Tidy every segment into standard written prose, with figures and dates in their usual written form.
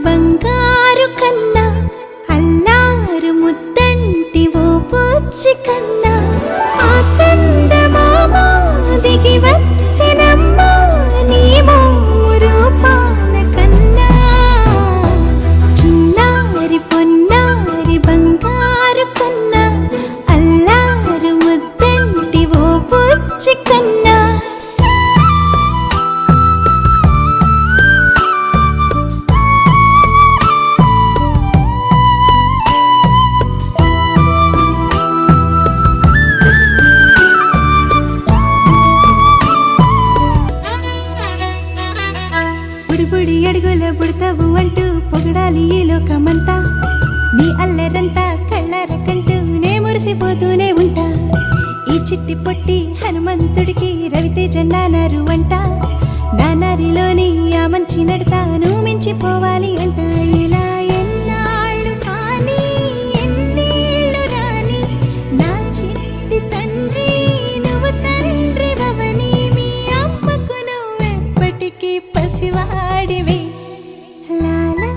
బంగారు కన్నా అల్లారు ముద్దంటి ఓ పూచి కన్నా ఆ చందమామ దిగి వచ్చినమ్మ నీ రూపాల కన్నా చిన్నారి పొన్నారి బంగారు కన్నా అల్లారు ముద్దంటి ఓ పూచి కన్నా బుడి అడుగుల బుడతావు అంటూ పొగడాలి ఈ లోకమంతా నీ అల్లరంతా కళ్ళరకంటూనే మురిసిపోతూనే ఉంటా ఈ చిట్టి పొట్టి హనుమంతుడికి రవితేజ నానారు అంట నానారిలోని ఆ మంచి నడతాను మించిపోవాలి అంట ఇలా ఎన్నాళ్ళు కానీ ఎన్నేళ్ళు రాని నా చిట్టి తండ్రి నువ్వు తండ్రి భవని మీ అమ్మకు నువ్వెప్పటికీ పసివాడివి లాలా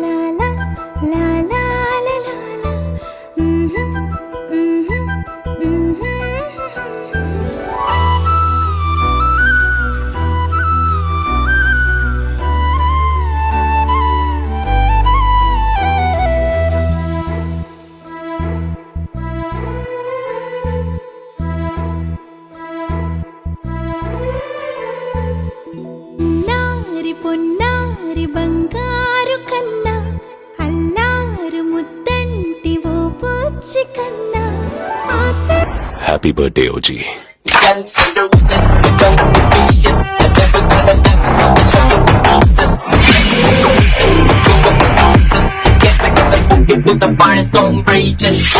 లాలా లాలా లాలా పొన్నారి బంగారు కన్నా అల్లారు ముద్దంటి ఓ పూచి కన్నా happy birthday OG The finest gon' break just